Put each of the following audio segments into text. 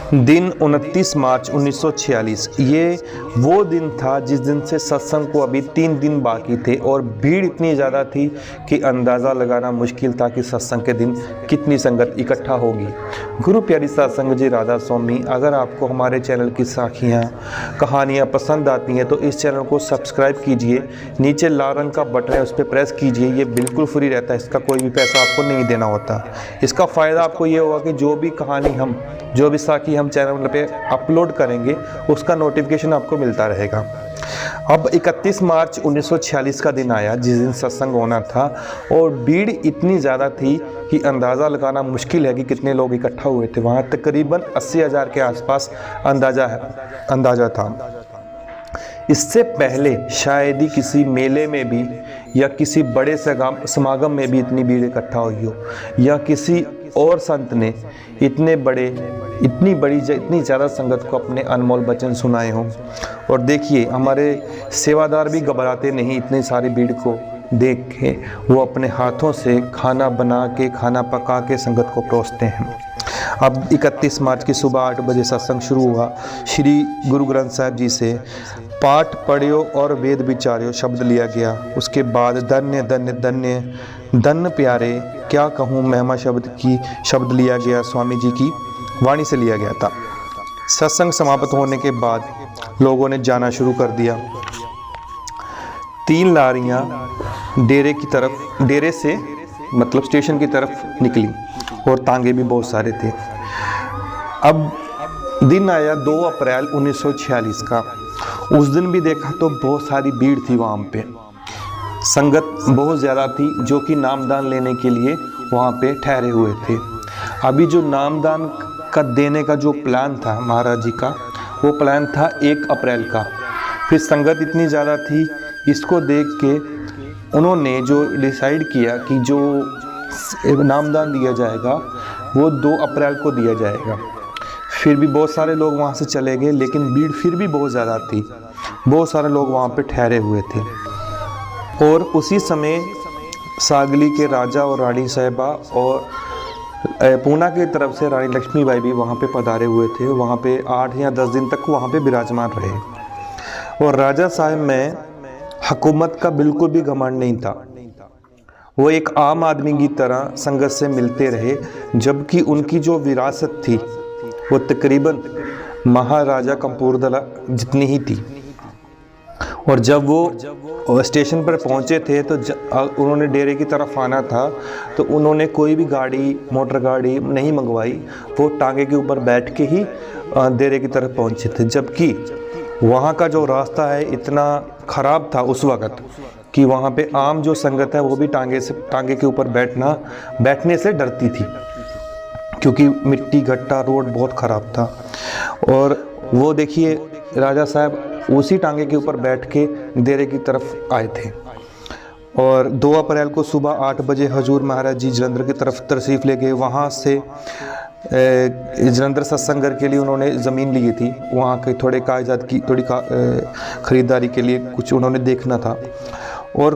दिन 29 मार्च 1946। ये वो दिन था जिस दिन से सत्संग को अभी 3 दिन बाकी थे और भीड़ इतनी ज़्यादा थी कि अंदाज़ा लगाना मुश्किल था कि सत्संग के दिन कितनी संगत इकट्ठा होगी। गुरु प्यारी सत्संग जी राधा स्वामी, अगर आपको हमारे चैनल की साखियाँ कहानियाँ पसंद आती हैं तो इस चैनल को सब्सक्राइब कीजिए। नीचे लाल रंग का बटन है, उस पर प्रेस कीजिए। ये बिल्कुल फ्री रहता है, इसका कोई भी पैसा आपको नहीं देना होता। इसका फ़ायदा आपको ये होगा कि जो भी कहानी जो भी साखी हम चैनल पे अपलोड करेंगे उसका नोटिफिकेशन आपको मिलता रहेगा। अब 31 मार्च 1946 का दिन आया जिस दिन सत्संग होना था और भीड़ इतनी ज़्यादा थी कि अंदाज़ा लगाना मुश्किल है कि कितने लोग इकट्ठा हुए थे। वहाँ तकरीबन 80,000 के आसपास अंदाज़ा था। इससे पहले शायद ही किसी मेले में भी या किसी बड़े समागम में भी इतनी भीड़ इकट्ठा हुई हो या किसी और संत ने इतनी ज़्यादा संगत को अपने अनमोल वचन सुनाए हों। और देखिए, हमारे सेवादार भी घबराते नहीं, इतनी सारी भीड़ को देख के वो अपने हाथों से खाना बना के खाना पका के संगत को परोसते हैं। अब 31 मार्च की सुबह 8 बजे सत्संग शुरू हुआ। श्री गुरु ग्रंथ साहिब जी से पाठ पढ़ियो और वेद विचार्यो शब्द लिया गया। उसके बाद धन्य धन्य धन्य धन्य प्यारे क्या कहूँ महिमा शब्द लिया गया, स्वामी जी की वाणी से लिया गया था। सत्संग समाप्त होने के बाद लोगों ने जाना शुरू कर दिया। 3 लारियां डेरे से मतलब स्टेशन की तरफ निकली और तांगे भी बहुत सारे थे। अब दिन आया 2 अप्रैल 1946 का। उस दिन भी देखा तो बहुत सारी भीड़ थी, वहाँ पे संगत बहुत ज़्यादा थी जो कि नामदान लेने के लिए वहाँ पे ठहरे हुए थे। अभी जो नामदान का देने का जो प्लान था महाराज जी का, वो प्लान था 1 अप्रैल का। फिर संगत इतनी ज़्यादा थी, इसको देख के उन्होंने जो डिसाइड किया कि जो नामदान दिया जाएगा वो 2 अप्रैल को दिया जाएगा। फिर भी बहुत सारे लोग वहाँ से चले गए, लेकिन भीड़ फिर भी बहुत ज़्यादा थी। बहुत सारे लोग वहाँ पे ठहरे हुए थे और उसी समय सागली के राजा और रानी साहिबा और पूना की तरफ से रानी लक्ष्मीबाई भी वहाँ पे पधारे हुए थे। वहाँ पे 8 या 10 दिन तक वहाँ पे विराजमान रहे और राजा साहब में हुकूमत का बिल्कुल भी घमंड नहीं था। वो एक आम आदमी की तरह संगत से मिलते रहे, जबकि उनकी जो विरासत थी वो तकरीबन महाराजा कपूरथला जितनी ही थी। और जब वो स्टेशन पर पहुंचे थे तो उन्होंने डेरे की तरफ आना था, तो उन्होंने कोई भी मोटर गाड़ी नहीं मंगवाई। वो टांगे के ऊपर बैठ के ही डेरे की तरफ पहुंचे थे, जबकि वहाँ का जो रास्ता है इतना ख़राब था उस वक़्त कि वहाँ पे आम जो संगत है वो भी टांगे के ऊपर बैठने से डरती थी, क्योंकि मिट्टी घट्टा रोड बहुत ख़राब था। और वो देखिए, राजा साहब उसी टांगे के ऊपर बैठ के डेरे की तरफ आए थे। और 2 अप्रैल को सुबह 8 बजे हजूर महाराज जी जलंधर की तरफ तशरीफ़ ले गए। वहाँ से जलंधर सत्संग घर के लिए उन्होंने ज़मीन ली थी। वहाँ के थोड़े कागजात की ख़रीदारी के लिए कुछ उन्होंने देखना था और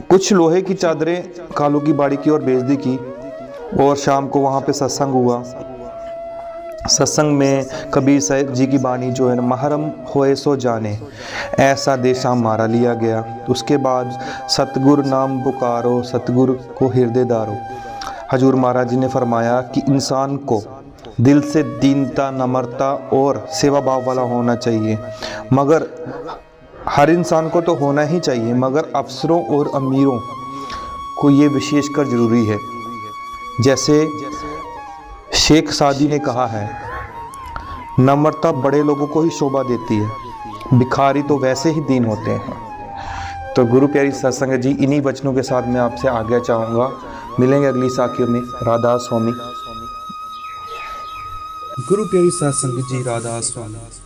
कुछ लोहे की चादरें कालू की बाड़ी की ओर भेज दी की। और शाम को वहाँ पे सत्संग हुआ। सत्संग में कबीर साहिब जी की बानी जो है ना, महरम होए सो जाने ऐसा देश हमारा लिया गया। उसके बाद सतगुर नाम पुकारो सतगुर को हृदय दारो। हजूर महाराज जी ने फरमाया कि इंसान को दिल से दीनता, नम्रता और सेवा भाव वाला होना चाहिए। मगर हर इंसान को तो होना ही चाहिए, मगर अफसरों और अमीरों को ये विशेषकर ज़रूरी है। जैसे शेख सादी ने कहा है, नम्रता बड़े लोगों को ही शोभा देती है, भिखारी तो वैसे ही दीन होते हैं। तो गुरु प्यारी सत्संग जी, इन्हीं वचनों के साथ मैं आपसे आज्ञा चाहूँगा। मिलेंगे अगली साखियों में। राधा स्वामी। गुरु प्यारी सत्संग जी राधा स्वामी।